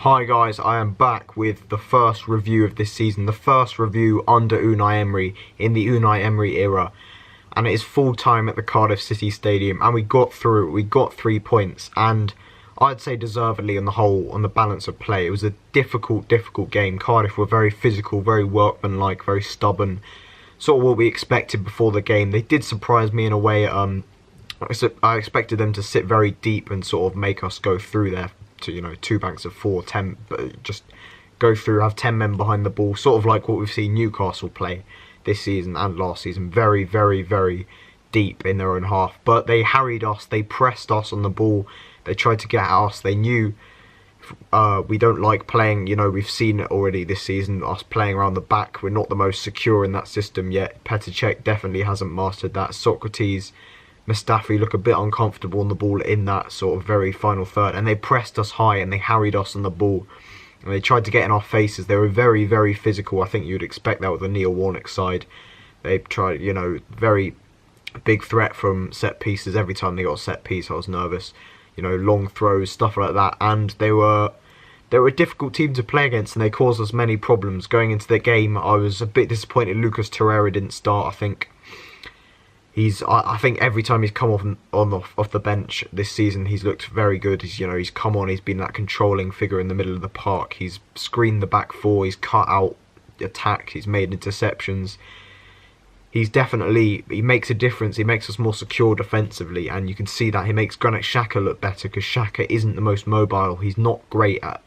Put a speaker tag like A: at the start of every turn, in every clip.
A: Hi guys, I am back with the first review of this season, the first review under Unai Emery, in the Unai Emery era. And it is full time at the Cardiff City Stadium, and we got through it. We got 3 points, and I'd say deservedly on the whole, on the balance of play. It was a difficult game. Cardiff were very physical, very workmanlike, very stubborn. Sort of what we expected before the game. They did surprise me in a way. I expected them to sit very deep and sort of make us go through there to, two banks of 4, 10, but just go through, have 10 men behind the ball, sort of like what we've seen Newcastle play this season and last season. Very, very, very deep in their own half. But they harried us, they pressed us on the ball, they tried to get at us. They knew we don't like playing, we've seen it already this season, us playing around the back. We're not the most secure in that system yet. Petr Cech definitely hasn't mastered that. Socrates, Mustafi look a bit uncomfortable on the ball in that sort of very final third, and they pressed us high and they harried us on the ball and they tried to get in our faces. They were very, very physical. I think you'd expect that with the Neil Warnock side. They tried, very big threat from set pieces. Every time they got a set piece I was nervous, long throws, stuff like that, and they were a difficult team to play against, and they caused us many problems. Going into the game, I was a bit disappointed Lucas Torreira didn't start. I think every time he's come off the bench this season, he's looked very good. He's come on. He's been that controlling figure in the middle of the park. He's screened the back four. He's cut out attack. He's made interceptions. He makes a difference. He makes us more secure defensively, and you can see that he makes Granit Xhaka look better, because Xhaka isn't the most mobile. He's not great at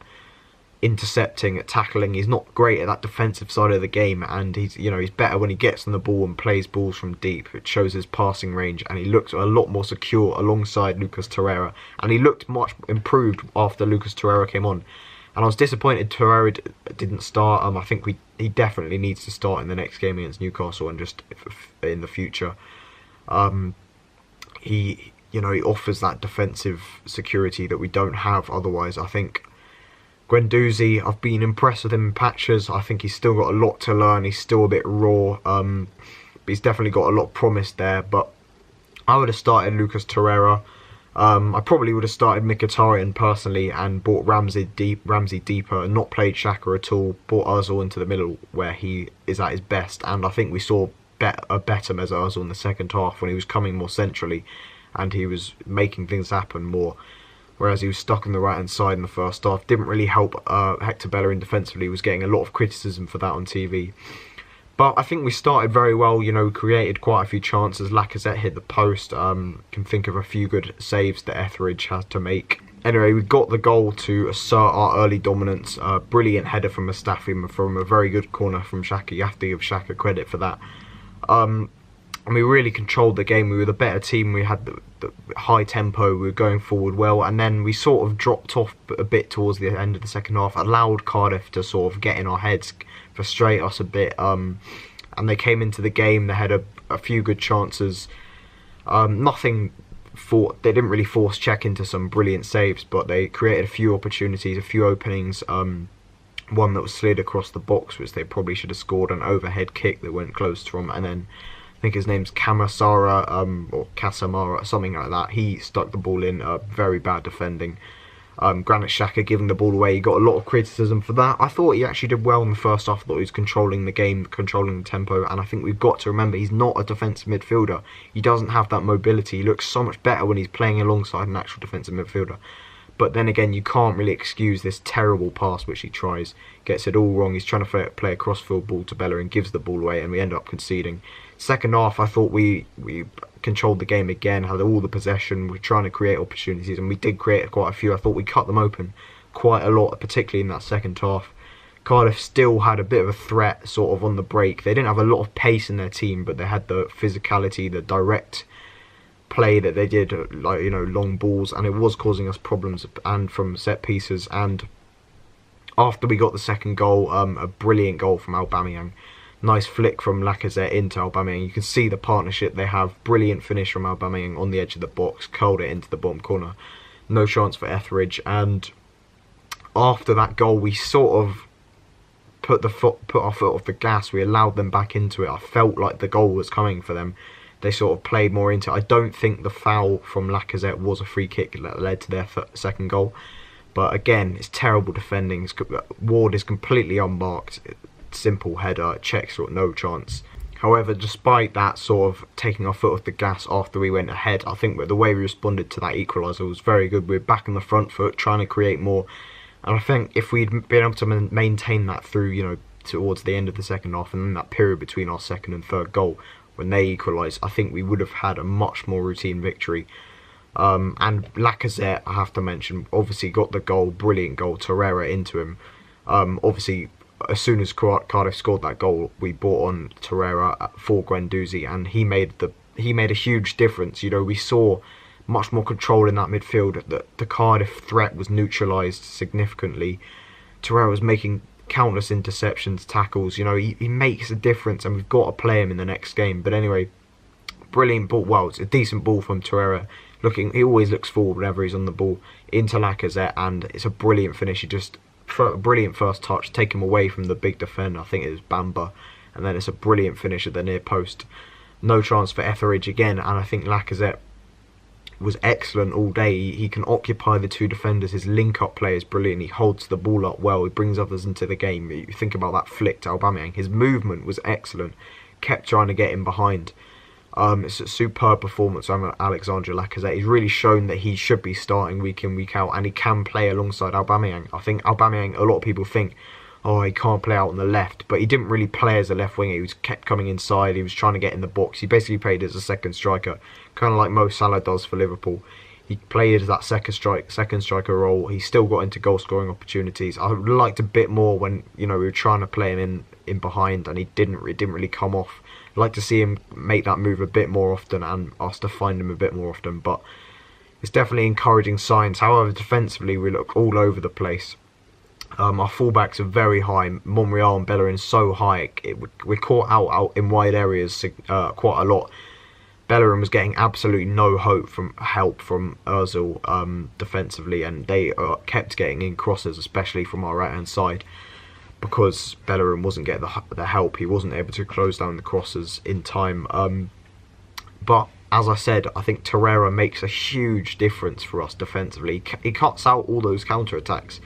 A: intercepting, at tackling. He's not great at that defensive side of the game, and he's better when he gets on the ball and plays balls from deep. It shows his passing range, and he looked a lot more secure alongside Lucas Torreira, and he looked much improved after Lucas Torreira came on. And I was disappointed Torreira didn't start. I think he definitely needs to start in the next game against Newcastle, and just in the future. He offers that defensive security that we don't have otherwise. I think Guendouzi, I've been impressed with him in patches. I think he's still got a lot to learn. He's still a bit raw. But he's definitely got a lot of promise there. But I would have started Lucas Torreira. I probably would have started Mkhitaryan personally and brought Ramsey deeper and not played Xhaka at all. Brought Ozil into the middle where he is at his best. And I think we saw a better Mesut Ozil in the second half when he was coming more centrally and he was making things happen more. Whereas he was stuck on the right-hand side in the first half. Didn't really help Hector Bellerin defensively. He was getting a lot of criticism for that on TV. But I think we started very well, created quite a few chances. Lacazette hit the post. Can think of a few good saves that Etheridge had to make. Anyway, we got the goal to assert our early dominance. Brilliant header from Mustafi from a very good corner from Xhaka. You have to give Xhaka credit for that. And we really controlled the game. We were the better team. We had the high tempo. We were going forward well. And then we sort of dropped off a bit towards the end of the second half. Allowed Cardiff to sort of get in our heads, frustrate us a bit. And they came into the game. They had a few good chances. They didn't really force Cech into some brilliant saves, but they created a few opportunities, a few openings. One that was slid across the box, which they probably should have scored, an overhead kick that went close to them. And then I think his name's Camasara or Casamara, something like that. He stuck the ball in. Very bad defending. Granit Xhaka giving the ball away. He got a lot of criticism for that. I thought he actually did well in the first half. I thought he was controlling the game, controlling the tempo. And I think we've got to remember he's not a defensive midfielder. He doesn't have that mobility. He looks so much better when he's playing alongside an actual defensive midfielder. But then again, you can't really excuse this terrible pass which he tries. Gets it all wrong. He's trying to play a cross-field ball to Bellerin, gives the ball away, and we end up conceding. Second half, I thought we controlled the game again, had all the possession. We were trying to create opportunities, and we did create quite a few. I thought we cut them open quite a lot, particularly in that second half. Cardiff still had a bit of a threat sort of on the break. They didn't have a lot of pace in their team, but they had the physicality, the direct play that they did, long balls, and it was causing us problems, and from set pieces. And after we got the second goal, a brilliant goal from Aubameyang. Nice flick from Lacazette into Aubameyang. You can see the partnership they have. Brilliant finish from Aubameyang on the edge of the box. Curled it into the bottom corner. No chance for Etheridge. And after that goal, we sort of put our foot off the gas. We allowed them back into it. I felt like the goal was coming for them. They sort of played more into it. I don't think the foul from Lacazette was a free kick that led to their second goal. But again, it's terrible defending. Ward is completely unmarked. Simple header. Czech's got no chance. However, despite that sort of taking our foot off the gas after we went ahead, I think the way we responded to that equaliser was very good. We were back on the front foot, trying to create more. And I think if we'd been able to maintain that through, you know, towards the end of the second half, and then that period between our second and third goal, when they equalised, I think we would have had a much more routine victory. And Lacazette, I have to mention, obviously got the goal, brilliant goal, Torreira into him. Obviously, as soon as Cardiff scored that goal, we brought on Torreira for Guendouzi, and he made a huge difference. You know, we saw much more control in that midfield. The Cardiff threat was neutralised significantly. Torreira was making countless interceptions, tackles. You know, he makes a difference, and we've got to play him in the next game. But anyway, brilliant ball. Well, it's a decent ball from Torreira. He always looks forward whenever he's on the ball, into Lacazette, and it's a brilliant finish. He just brilliant first touch, take him away from the big defender. I think it was Bamba, and then it's a brilliant finish at the near post. No chance for Etheridge again, and I think Lacazette was excellent all day. He can occupy the two defenders. His link-up play is brilliant. He holds the ball up well. He brings others into the game. You think about that flick to Aubameyang. His movement was excellent. Kept trying to get him behind. It's a superb performance from Alexandre Lacazette. He's really shown that he should be starting week in, week out, and he can play alongside Aubameyang. I think Aubameyang, a lot of people think, oh, he can't play out on the left, but he didn't really play as a left winger. He was kept coming inside. He was trying to get in the box. He basically played as a second striker, kind of like Mo Salah does for Liverpool. He played as that second striker role. He still got into goal scoring opportunities. I liked a bit more when, you know, we were trying to play him in behind, and he didn't really come off. I'd like to see him make that move a bit more often, and us to find him a bit more often. But it's definitely encouraging signs. However, defensively we look all over the place. Our fullbacks are very high. Monreal and Bellerin so high. We're caught out in wide areas quite a lot. Bellerin was getting absolutely no help from Ozil defensively, and they kept getting in crosses, especially from our right hand side, because Bellerin wasn't getting the help. He wasn't able to close down the crosses in time. But as I said, I think Torreira makes a huge difference for us defensively. He cuts out all those counter-attacks.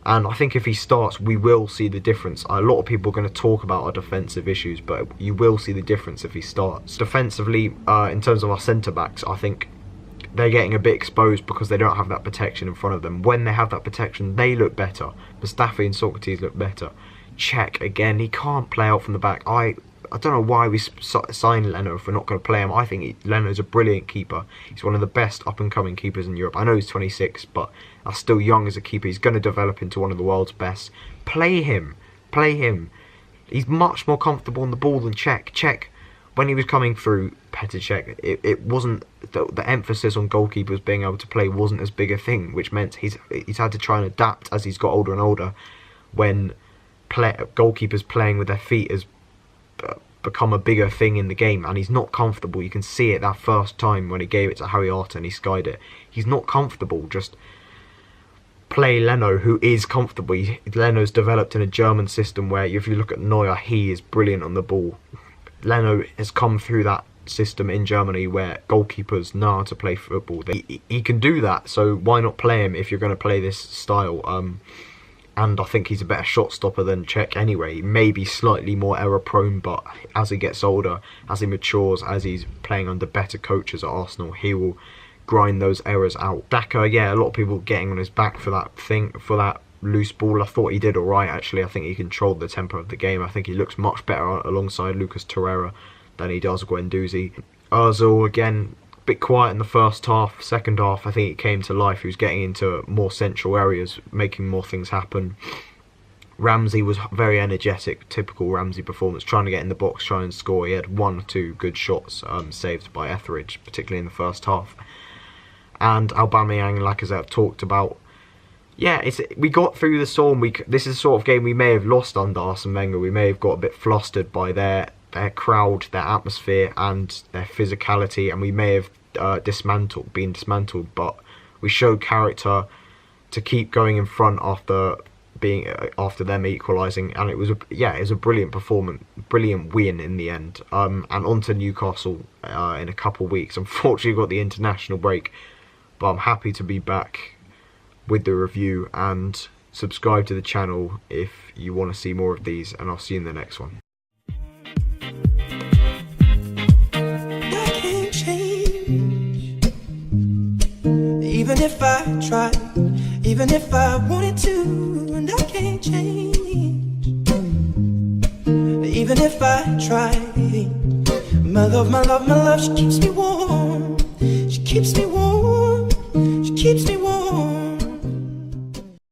A: And I think if he starts, we will see the difference. A lot of people are going to talk about our defensive issues, but you will see the difference if he starts. Defensively, in terms of our centre-backs, I think they're getting a bit exposed because they don't have that protection in front of them. When they have that protection, they look better. Mustafi and Socrates look better. Czech, again, he can't play out from the back. I don't know why we signed Leno if we're not going to play him. I think Leno's a brilliant keeper. He's one of the best up-and-coming keepers in Europe. I know he's 26, but that's still young as a keeper. He's going to develop into one of the world's best. Play him. Play him. He's much more comfortable on the ball than Czech. Czech, when he was coming through, Petr Cech, it wasn't... The emphasis on goalkeepers being able to play wasn't as big a thing, which meant he's had to try and adapt as he's got older and older, when goalkeepers playing with their feet has become a bigger thing in the game, and he's not comfortable. You can see it that first time when he gave it to Harry Arter and he skied it. He's not comfortable. Just play Leno, who is comfortable. Leno's developed in a German system where, if you look at Neuer, he is brilliant on the ball. Leno has come through that system in Germany where goalkeepers know how to play football. He can do that, so why not play him if you're going to play this style? And I think he's a better shot stopper than Cech anyway. He may be slightly more error prone, but as he gets older, as he matures, as he's playing under better coaches at Arsenal, he will grind those errors out. Daka, yeah, a lot of people getting on his back for that loose ball. I thought he did alright actually. I think he controlled the tempo of the game. I think he looks much better alongside Lucas Torreira than he does Guendouzi. Ozil, again, bit quiet in the first half. Second half, I think it came to life. He was getting into more central areas, making more things happen. Ramsey was very energetic, typical Ramsey performance, trying to get in the box, trying to score. He had one or two good shots saved by Etheridge, particularly in the first half. And Aubameyang and Lacazette have talked about. Yeah, we got through the storm. This is the sort of game we may have lost under Arsene Wenger. We may have got a bit flustered by their crowd, their atmosphere, and their physicality, and we may have been dismantled. But we showed character to keep going in front after them equalising, and it was a brilliant performance, brilliant win in the end. And on to Newcastle in a couple of weeks. Unfortunately, got the international break, but I'm happy to be back. with the review, and subscribe to the channel if you want to see more of these, and I'll see you in the next one.
B: I can't change, even if I tried, even if I wanted to, and I can't change, even if I tried. My love, my love, my love, she keeps me warm, she keeps me warm, she keeps me warm.